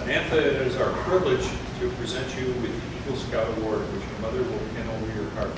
Anantha, it is our privilege to present you with the Eagle Scout Award, which your mother will pin over your heart.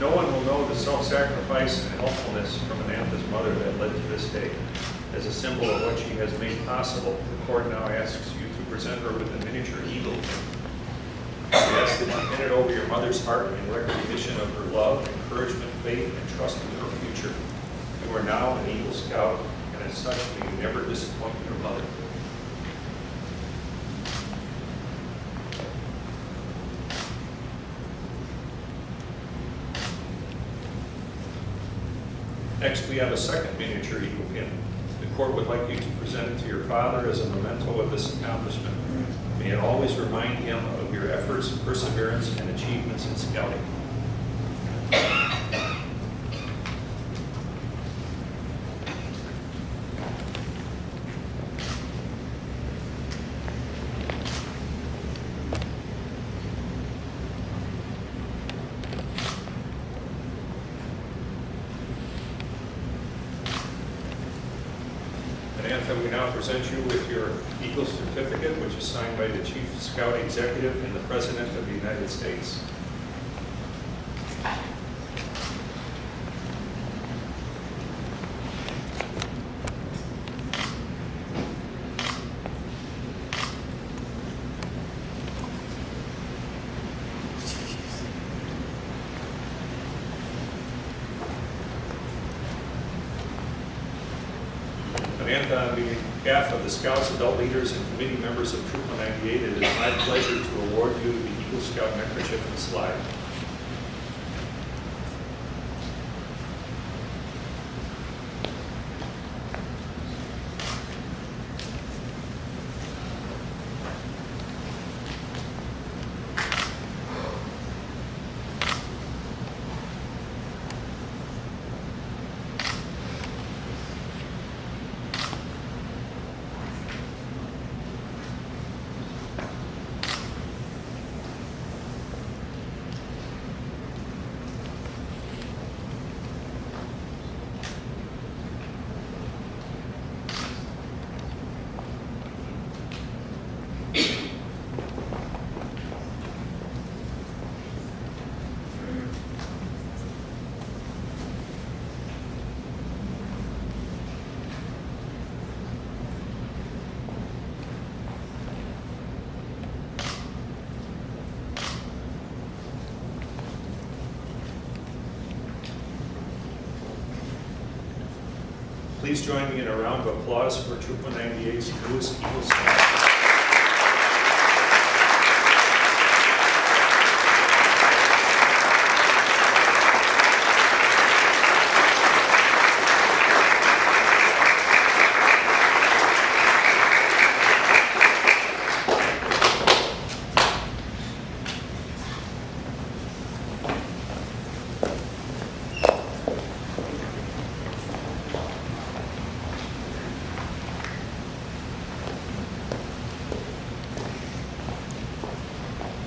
No one will know the self-sacrifice and helpfulness from Anantha's mother that led to this day. As a symbol of what she has made possible, the court now asks you to present her with a miniature eagle. We ask that you pin it over your mother's heart in recognition of her love, encouragement, faith, and trust in her future. You are now an Eagle Scout, and as such, may you never disappoint your mother. Next, we have a second miniature eagle pin. The court would like you to present it to your father as a memento of this accomplishment. May it always remind him of your efforts, perseverance, and achievements in scouting. Anantha, we now present you with your Eagle Certificate, which is signed by the Chief Scout Executive and the President of the United States. Anantha, on behalf of the Scouts, adult leaders, and committee members of Troop 198, it is my pleasure to award you the Eagle Scout neckerchief and slide. Please join me in a round of applause for Troop 198's newest Eagle Scout.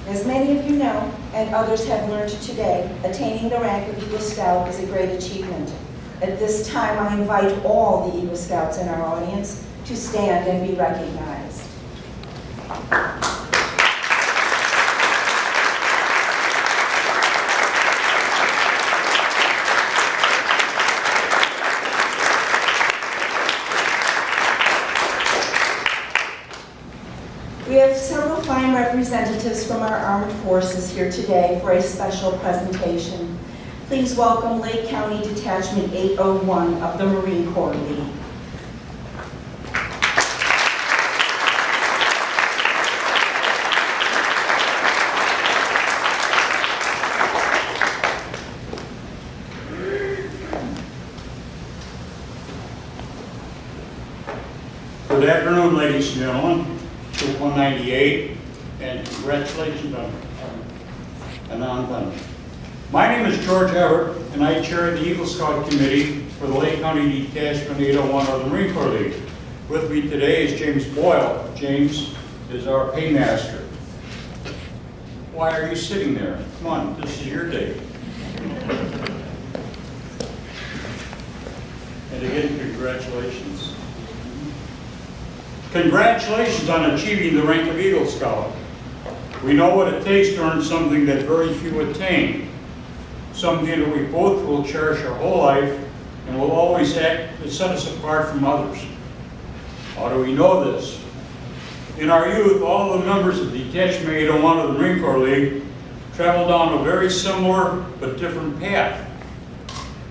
As many of you know, and others have learned today, attaining the rank of Eagle Scout is a great achievement. At this time, I invite all the Eagle Scouts in our audience to stand and be recognized. We have several fine representatives from our armed forces here today for a special presentation. Please welcome Lake County Detachment 801 of the Marine Corps League. Good afternoon, ladies and gentlemen. Troop 198, and congratulations on Anantha. My name is George Everett, and I chair the Eagle Scout Committee for the Lake County Detachment 801 of the Marine Corps League. With me today is James Boyle. James is our paymaster. Why are you sitting there? Come on, this is your day. And again, congratulations. Congratulations on achieving the rank of Eagle Scout. We know what it takes to earn something that very few attain. Something that we both will cherish our whole life and will always act to set us apart from others. How do we know this? In our youth, all the members of Detachment 801 of the Marine Corps League traveled down a very similar but different path.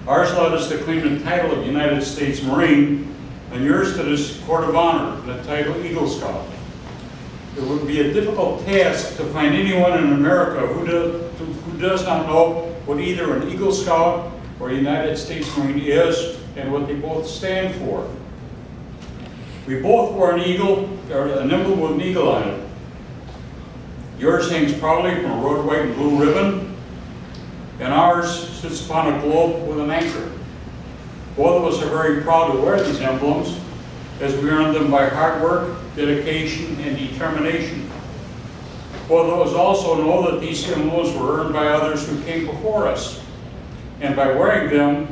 Ours led us to claim the title of United States Marine, and yours to this Court of Honor, the title Eagle Scout. It would be a difficult task to find anyone in America who does not know what either an Eagle Scout or a United States Marine is and what they both stand for. We both wore an eagle, or an emblem with an eagle on it. Yours hangs proudly from a red, white, and blue ribbon, and ours sits upon a globe with an anchor. Both of us are very proud to wear these emblems, as we earned them by hard work, dedication, and determination. Both of us also know that these emblems were earned by others who came before us. And by wearing them,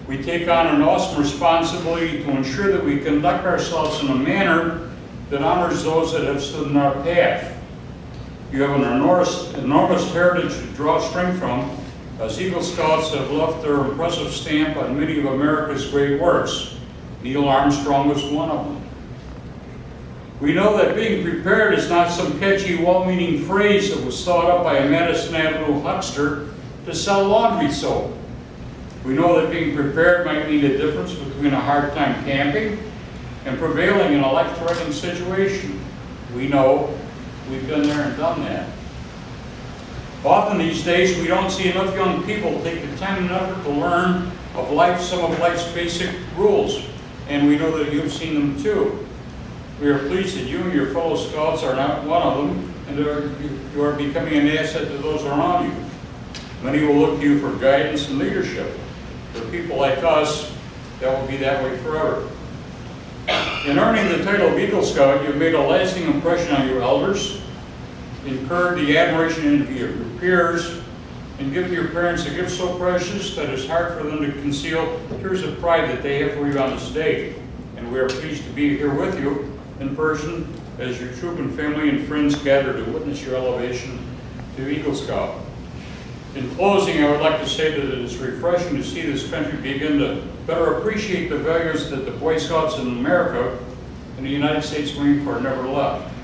we take on an awesome responsibility to ensure that we conduct ourselves in a manner that honors those that have stood in our path. You have an enormous heritage to draw strength from, as Eagle Scouts have left their impressive stamp on many of America's great works. Neil Armstrong was one of them. We know that being prepared is not some catchy, well-meaning phrase that was thought up by a Madison Avenue huckster to sell laundry soap. We know that being prepared might mean the difference between a hard time camping and prevailing in a life-threatening situation. We know, we've been there and done that. Often these days, we don't see enough young people take the time and effort to learn of life, some of life's basic rules, and we know that you've seen them too. We are pleased that you and your fellow scouts are not one of them, and you are becoming an asset to those around you. Many will look to you for guidance and leadership. For people like us, that will be that way forever. In earning the title of Eagle Scout, you've made a lasting impression on your elders, incurred the admiration of your peers, and given your parents a gift so precious that it's hard for them to conceal tears of pride that they have for you on this day. And we are pleased to be here with you in person as your troop and family and friends gather to witness your elevation to Eagle Scout. In closing, I would like to say that it is refreshing to see this country begin to better appreciate the values that the Boy Scouts in America and the United States Marine Corps never left.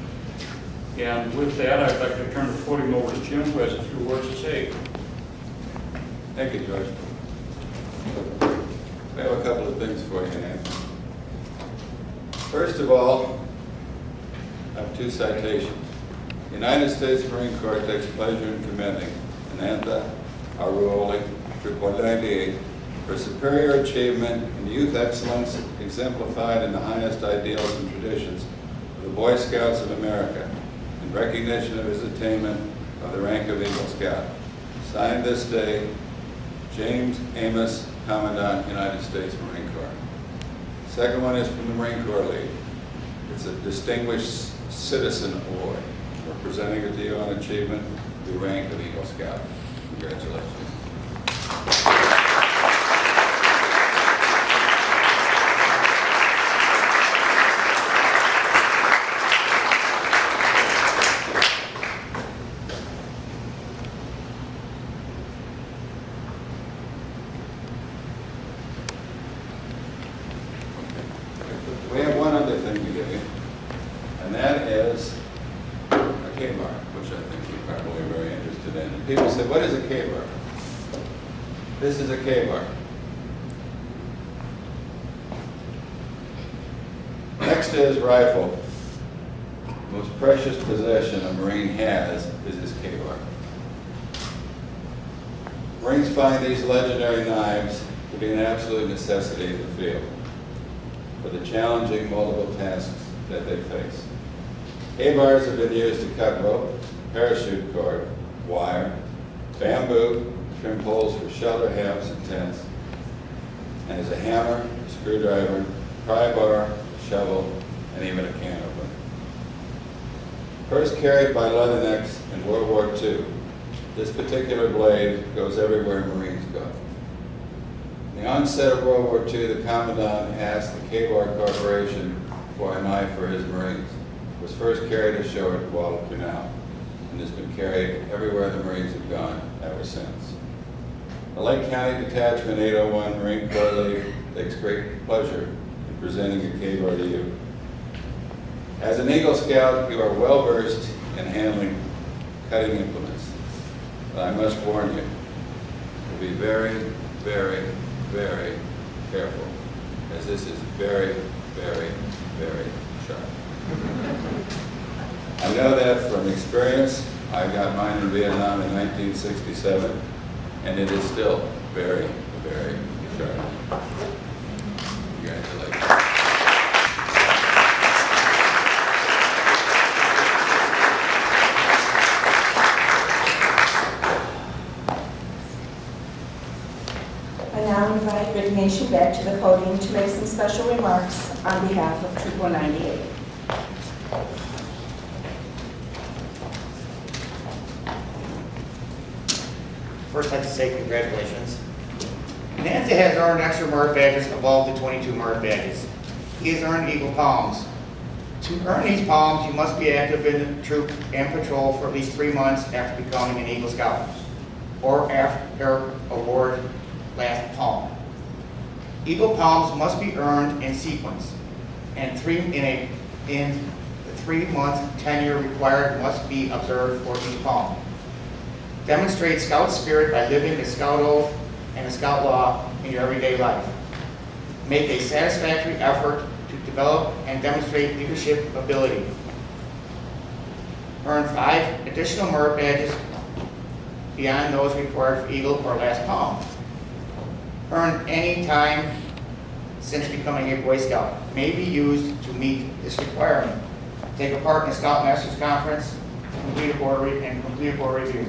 And with that, I'd like to turn the podium over to Jim, who has a few words to say. Thank you, George. I have a couple of things for you, Anantha. First of all, I have two citations. The United States Marine Corps takes pleasure in commending Anantha Aruloli, Troop 198, for superior achievement in youth excellence exemplified in the highest ideals and traditions of the Boy Scouts of America, in recognition of his attainment of the rank of Eagle Scout. Signed this day, James Amos, Commandant, United States Marine Corps. Second one is from the Marine Corps League. It's a Distinguished Citizen Award. We're presenting it to you on achievement of the rank of Eagle Scout. Congratulations. We have one other thing to give you, and that is a K-bar, which I think you're probably very interested in. And people say, what is a K-bar? This is a K-bar. Next is rifle. The most precious possession a Marine has is his K-bar. Marines find these legendary knives to be an absolute necessity in the field for the challenging multiple tasks that they face. Hay-bars have been used to cut rope, parachute cord, wire, bamboo, trim poles for shelter halves and tents, and as a hammer, screwdriver, pry bar, shovel, and even a can opener. First carried by Leathernecks in World War II, this particular blade goes everywhere Marines go. In the onset of World War II, the Commandant asked the K-Bar Corporation for a knife for his Marines. It was first carried ashore at Guadalcanal and has been carried everywhere the Marines have gone ever since. The Lake County Detachment 801 Marine Corps League takes great pleasure in presenting a K-Bar to you. As an Eagle Scout, you are well versed in handling cutting implements. But I must warn you, to be very, very, very careful, as this is very, very, very sharp. I know that from experience. I got mine in Vietnam in 1967, and it is still very, very sharp. Congratulations. I now invite Rick Nation back to the podium to make some special remarks on behalf of Troop 198. First, I'd like to say congratulations. Anantha has earned extra merit badges above the 22 merit badges. He has earned Eagle Palms. To earn these palms, you must be active in the troop and patrol for at least 3 months after becoming an Eagle Scout, or after award last palm. Eagle Palms must be earned in sequence, and in the 3-month tenure required must be observed for each palm. Demonstrate Scout spirit by living the Scout oath and the Scout law in your everyday life. Make a satisfactory effort to develop and demonstrate leadership ability. Earn 5 additional merit badges beyond those required for Eagle or Last Palm. Earn any time since becoming a Boy Scout may be used to meet this requirement. Take a part in the Scoutmasters Conference, complete a board review.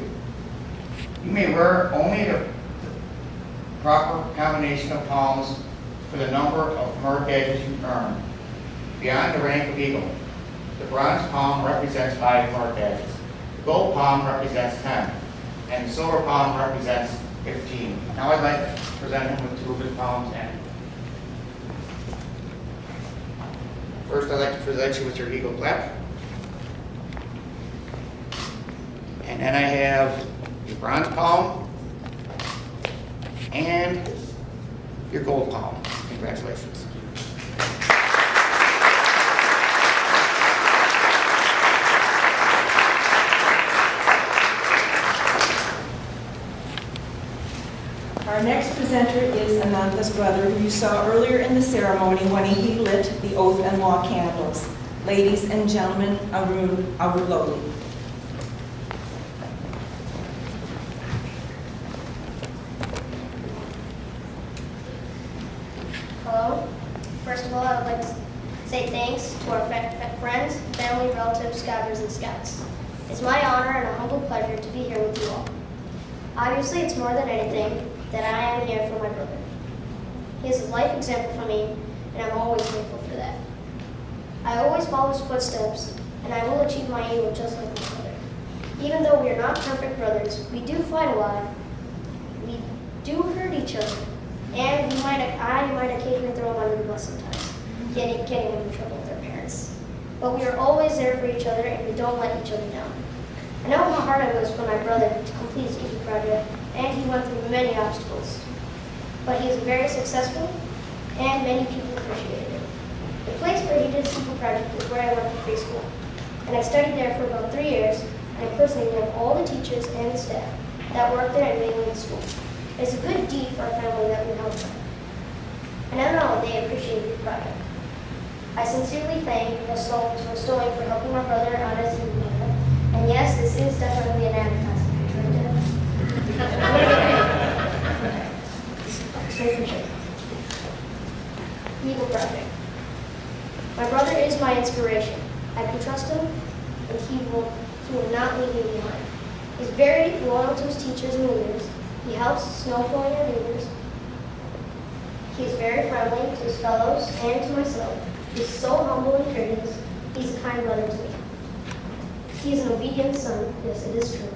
You may wear only the proper combination of palms for the number of merit badges you earn. Beyond the rank of Eagle, the bronze palm represents 5 merit badges, the gold palm represents 10, and the silver palm represents 15. Now I'd like to present him with 2 of his palms. And first, I'd like to present you with your Eagle plaque. And then I have your bronze palm and your gold palm. Congratulations. Our next presenter is Anantha's brother, who you saw earlier in the ceremony when he lit the oath and law candles. Ladies and gentlemen, Aruloli. Hello. First of all, I would like to say thanks to our friends, family, relatives, Scouters, and Scouts. It's my honor and a humble pleasure to be here with you all. Obviously, it's more than anything that I am here for my brother. He is a life example for me, and I'm always grateful for that. I always follow his footsteps, and I will achieve my aim just like my brother. Even though we are not perfect brothers, we do fight a lot, we do hurt each other, and I might occasionally throw him under the bus sometimes, getting him in trouble with our parents. But we are always there for each other, and we don't let each other down. I know how hard it was for my brother to complete his Eagle project, and he went through many obstacles. But he is very successful, and many people appreciated it. The place where he did his Eagle project is where I went to preschool, and I studied there for about 3 years, and I personally know all the teachers and the staff that work there and mainly in school. It's a good deed for our family that we help them. And I know they appreciated the project. I sincerely thank Ms. Stoltz for Stowing for helping my brother on his Eagle project. And yes, this is definitely an advertising picture right there. Eagle project. My brother is my inspiration. I can trust him, and he will not leave me behind. He's very loyal to his teachers and leaders. He helps snowblowing our neighbors. He is very friendly to his fellows and to myself. He's so humble and courteous. He's a kind brother to me. He is an obedient son. Yes, it is true.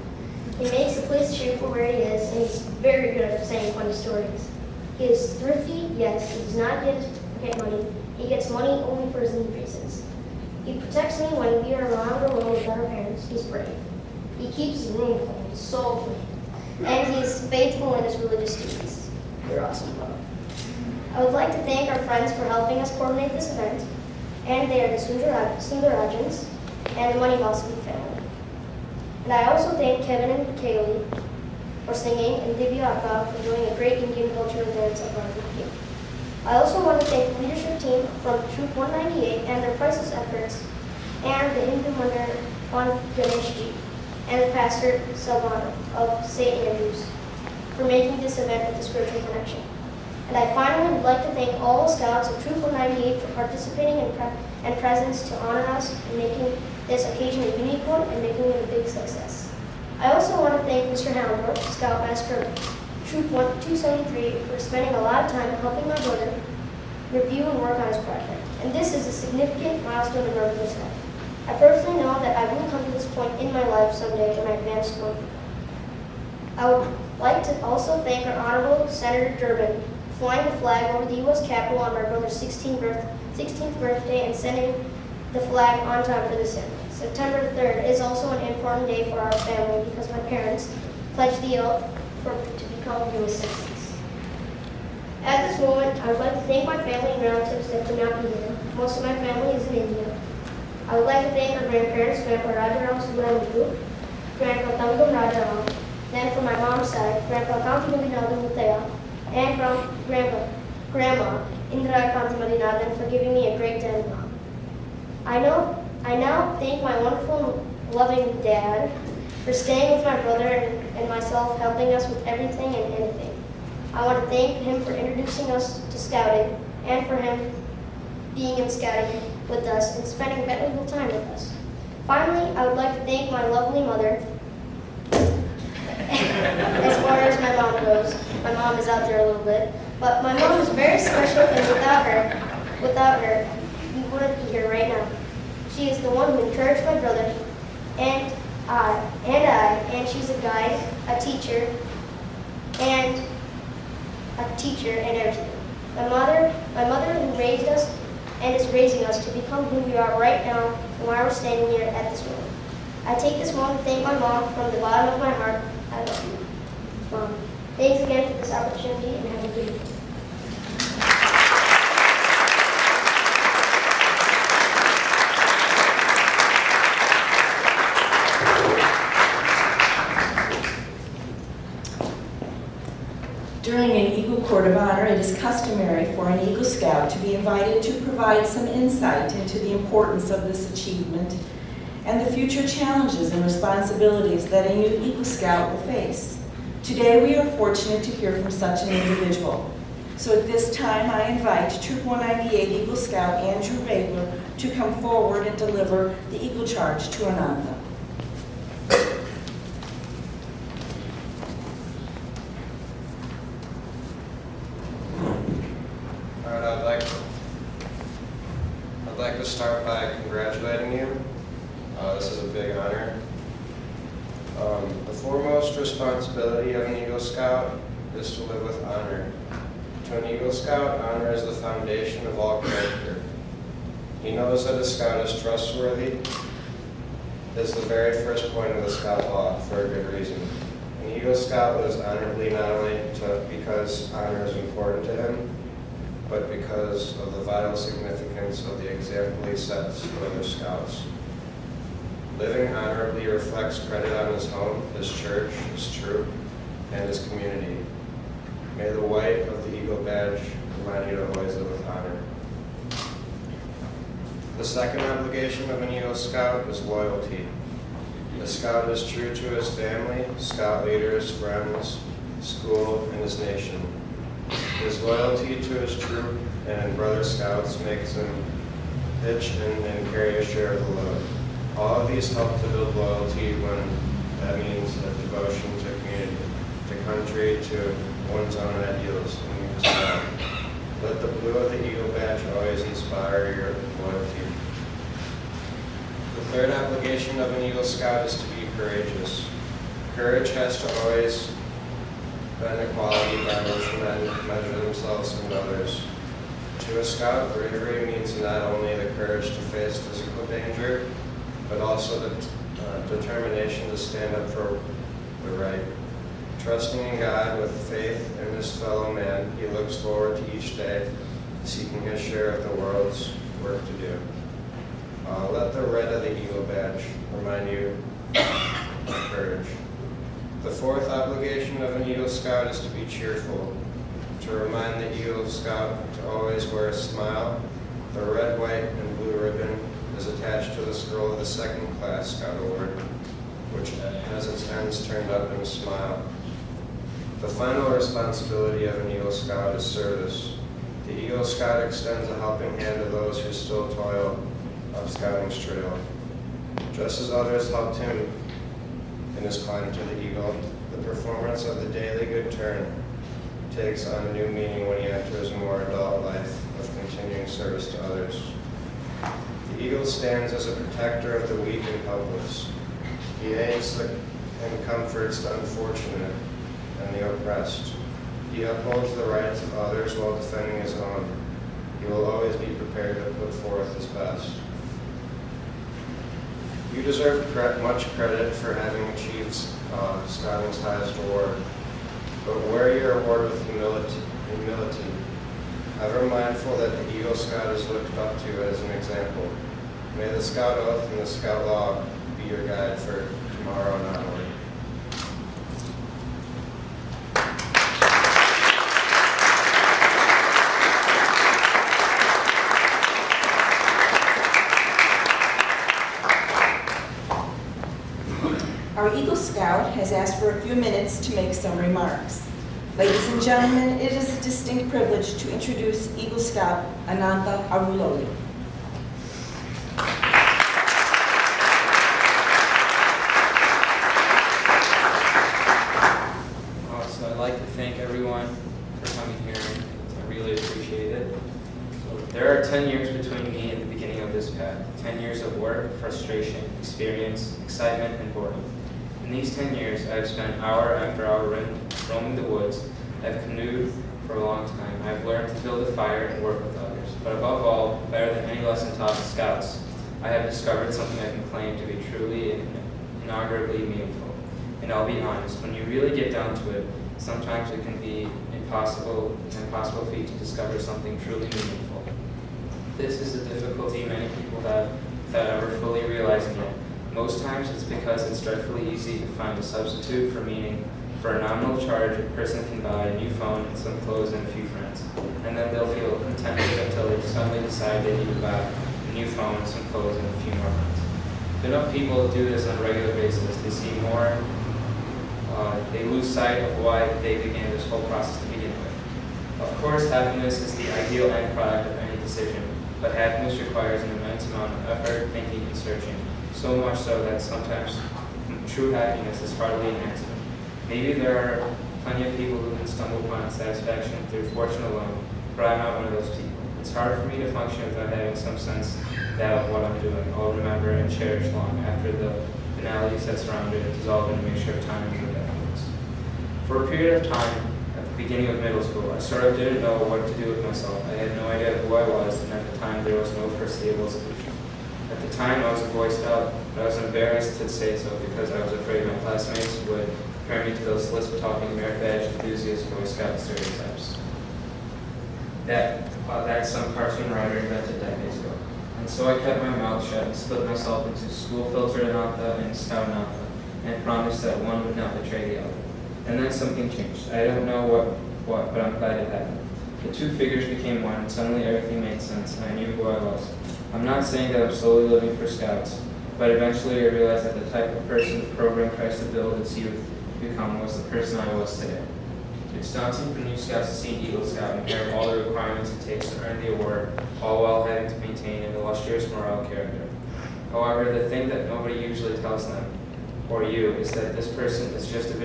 He makes the place cheerful where he is, and he's very good at saying funny stories. He is thrifty, yes. He does not get money. He gets money only for his need reasons. He protects me when we are around alone with our parents. He's brave. He keeps his room clean, so clean. And he's faithful in his religious duties. You're awesome, brother. I would like to thank our friends for helping us coordinate this event, and they are the Sundarajans and the Moneybalsky family. And I also thank Kevin and Kaylee for singing and Divya Akka for doing a great Indian cultural dance of our team. I also want to thank the leadership team from Troop 198 and their priceless efforts, and the Hindu Mandir on Ganeshji, and the Pastor Salvana of St. Andrews for making this event with a spiritual connection. And I finally would like to thank all the scouts of Troop 198 for participating and presence to honor us and making this occasion a unique one and making it a big success. I also want to thank Mr. Houndorf, Scoutmaster of Troop 273, for spending a lot of time helping my brother review and work on his project. And this is a significant milestone in my brother's life. I personally know that I will come to this point in my life someday when I advance to one. I would like to also thank our Honorable Senator Durbin for flying the flag over the U.S. Capitol on my brother's 16th birthday and sending the flag on time for the ceremony. September 3rd is also an important day for our family because my parents pledged the oath to become U.S. citizens. At this moment, I would like to thank my family and relatives that could not be here. Most of my family is in India. I would like to thank our grandparents, Grandpa Rajaram Subramanian, Grandpa Tangam Rajaram, then from my mom's side, Grandpa Kanti Madinathan Muttaya, and from Grandma Indira Kanti Madinathan for giving me a great dad and mom. I now thank my wonderful and loving dad for staying with my brother and myself, helping us with everything and anything. I want to thank him for introducing us to scouting and for him being in scouting with us and spending valuable time with us. Finally, I would like to thank my lovely mother. As far as my mom goes, my mom is out there a little bit, but my mom is very special, and without her, we wouldn't be here right now. She is the one who encouraged my brother and she's a guide, a teacher, and everything. My mother who raised us and is raising us to become who we are right now and why we're standing here at this moment. I take this moment to thank my mom from the bottom of my heart. I love you, Mom. Thanks again for this opportunity and have a good evening. During an Eagle Court of Honor, it is customary for an Eagle Scout to be invited to provide some insight into the importance of this achievement and the future challenges and responsibilities that a new Eagle Scout will face. Today, we are fortunate to hear from such an individual. So at this time, I invite Troop 198 Eagle Scout Andrew Rabler to come forward and deliver the Eagle Charge to Anantha. I'd like to start by congratulating you. This is a big honor. The foremost responsibility of an Eagle Scout is to live with honor. To an Eagle Scout, honor is the foundation of all character. He knows that a Scout is trustworthy. This is the very first point of the Scout law for a good reason. An Eagle Scout lives honorably not only because honor is important to him, but because of the vital significance of the example he sets to other Scouts. Living honorably reflects credit on his home, his church, his troop, and his community. May the white of the Eagle badge remind you to always live with honor. The second obligation of an Eagle Scout is loyalty. The Scout is true to his family, Scout leaders, friends, school, and his nation. His loyalty to his troop and brother Scouts makes him pitch in and carry a share of the load. All of these help to build loyalty when that means a devotion to community, to country, to one's own ideals. Let the blue of the Eagle Badge always inspire your loyalty. The third obligation of an Eagle Scout is to be courageous. Courage has to always be a quality by which men measure themselves and others. To a scout, bravery means not only the courage to face physical danger, but also the determination to stand up for the right. Trusting in God with faith in his fellow man, he looks forward to each day, seeking his share of the world's work to do. Let the red of the Eagle Badge remind you of courage. The fourth obligation of an Eagle Scout is to be cheerful. To remind the Eagle Scout to always wear a smile, the red, white, and blue ribbon is attached to the scroll of the second class Scout Award, which has its ends turned up in a smile. The final responsibility of an Eagle Scout is service. The Eagle Scout extends a helping hand to those who still toil up Scouting's trail. Just as others helped him in his climb to the Eagle, the performance of the daily good turn takes on a new meaning when he enters a more adult life of continuing service to others. The Eagle stands as a protector of the weak and helpless. He aids and comforts the unfortunate and the oppressed. He upholds the rights of others while defending his own. He will always be prepared to put forth his best. You deserve much credit for having achieved Scouting's highest award, but wear your award with humility, ever mindful that the Eagle Scout is looked up to as an example. May the Scout Oath and the Scout Law be your guide for tomorrow and onward. Our Eagle Scout has asked for a few minutes to make some remarks. Ladies and gentlemen, it is a distinct privilege to introduce Eagle Scout Anantha Aruloli. So I'd like to thank everyone for coming here. I really appreciate it. So there are 10 years between me and the beginning of this path. 10 years of work, frustration, experience, excitement, and boredom. In these 10 years, I've spent hour after hour roaming the woods. I've canoed for a long time. I've learned to build a fire and work with others. But above all, better than any lesson taught to Scouts, I have discovered something I can claim to be truly and inaugurably meaningful. And I'll be honest, when you really get down to it, sometimes it can be an impossible feat to discover something truly meaningful. This is a difficulty many people have without ever fully realizing it. Most times it's because it's dreadfully easy to find a substitute for meaning. For a nominal charge, a person can buy a new phone and some clothes and a few friends. And then they'll feel contented until they suddenly decide they need to buy a new phone, some clothes, and a few more friends. If enough people do this on a regular basis, they lose sight of why they began this whole process to begin with. Of course, happiness is the ideal end product of any decision, but happiness requires an immense amount of effort, thinking, and searching. So much so that sometimes true happiness is hardly an accident. Maybe there are plenty of people who can stumble upon satisfaction through fortune alone, but I'm not one of those people. It's hard for me to function without having some sense that what I'm doing I'll remember and cherish long after the banalities that surround it dissolve into a mixture of time and forgetfulness. For a period of time, at the beginning of middle school, I sort of didn't know what to do with myself. I had no idea who I was, and at the time there was no foreseeable solution. At the time, I was a Boy Scout, but I was embarrassed to say so because I was afraid my classmates would compare me to those slip-talking merit badge enthusiast Boy Scout stereotypes that some cartoon writer invented decades ago. And so I kept my mouth shut and split myself into school filter Anantha and Scout Anantha, and promised that one would not betray the other. And then something changed. I don't know what, but I'm glad it happened. The two figures became one, and suddenly everything made sense, and I knew who I was. I'm not saying that I'm slowly living for Scouts, but eventually I realized that the type of person the program tries to build its youth to become was the person I was today. It daunting for new scouts to see an Eagle Scout and hear all the requirements it takes to earn the award, all while having to maintain an illustrious moral character. However, the thing that nobody usually tells them, or you, is that this person is just a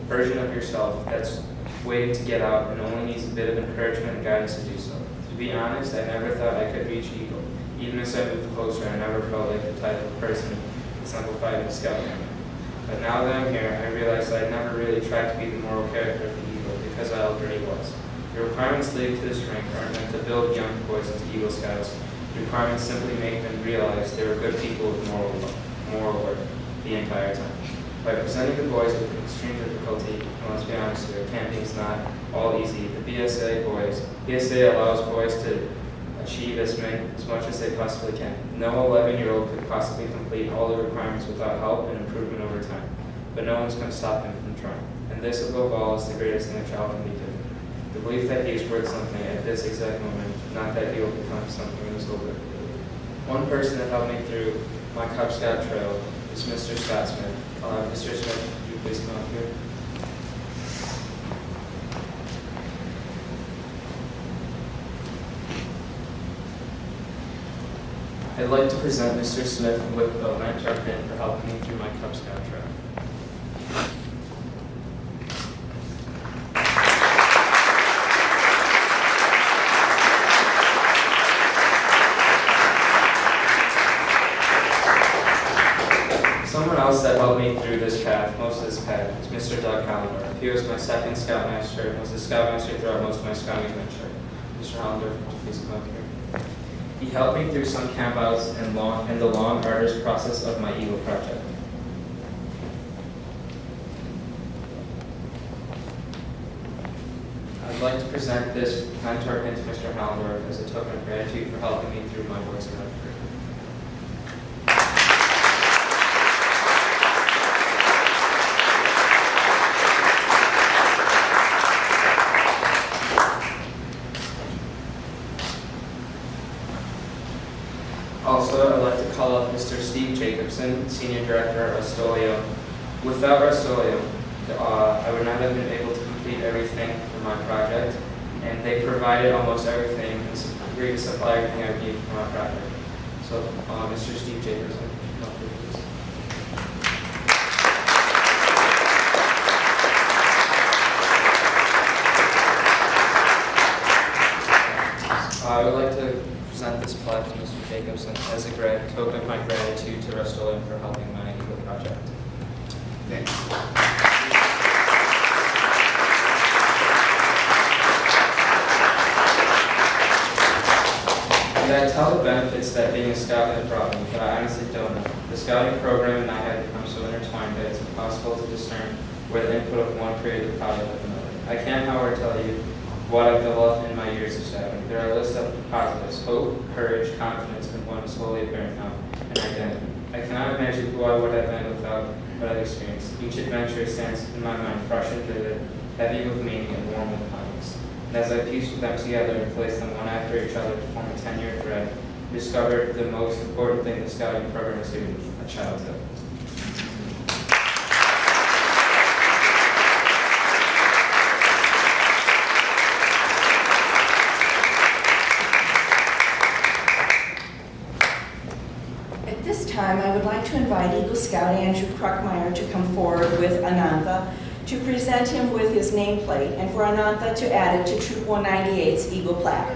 version of yourself that's waiting to get out and only needs a bit of encouragement and guidance to do so. To be honest, I never thought I could reach Eagle. Even as I moved closer, I never felt like the type of person exemplified in the Scout family. But now that I'm here, I realize I'd never really tried to be the moral character of the Eagle because I already was. The requirements leading to this rank aren't meant to build young boys into Eagle Scouts. The requirements simply make them realize they were good people with moral worth the entire time. By presenting the boys with extreme difficulty, and let's be honest here, camping's not all easy. The BSA allows boys to achieve as much as they possibly can. No 11-year-old could possibly complete all the requirements without help and improvement over time. But no one's going to stop him from trying. And this, above all, is the greatest thing a child can be doing. The belief that he is worth something at this exact moment, not that he will become something in his older. One person that helped me through my Cub Scout trail is Mr. Scott Smith. Mr. Smith, could you please come up here? I'd like to present Mr. Smith with the Lantern pin for helping me through my Cub Scout trail. Someone else that helped me through this path, most of this path, is Mr. Doug Hollendorf. He was my second Scoutmaster and was the Scoutmaster throughout most of my scouting adventure. Mr. Hollendorf, would you please come up here? He helped me through some campouts and the long, arduous process of my Eagle project. I'd like to present this mentor pin to Mr. Hollendorf as a token of gratitude for helping me through my Boy Scout career. Also, I'd like to call up Mr. Steve Jacobson, Senior Director at Rust-Oleum. Without Rust-Oleum, I would not have been able to complete everything for my project, and they provided almost everything and agreed to supply everything I need for my project. So, Mr. Steve Jacobson, come up here, please. I would like to present this plaque to Mr. Jacobson as a token of my gratitude to Rust-Oleum for helping my Eagle project. Thank you. And I tell the benefits that being a scout has brought me, but I honestly don't know. The scouting program and I have become so intertwined that it's impossible to discern where the input of one created the product of another. I can't, however, tell you what I've developed in my years of scouting. There are a list of positives: hope, courage, confidence, and one is slowly apparent now, and identity. I cannot imagine who I would have been without what I've experienced. Each adventure stands in my mind fresh and vivid, heavy with meaning and warm with kindness. And as I pieced them together and placed them one after each other to form a 10-year thread, I discovered the most important thing the scouting program has given me: a childhood. At this time, I would like to invite Eagle Scout Andrew Kruckmeyer to come forward with Anantha to present him with his nameplate and for Anantha to add it to Troop 198's Eagle plaque.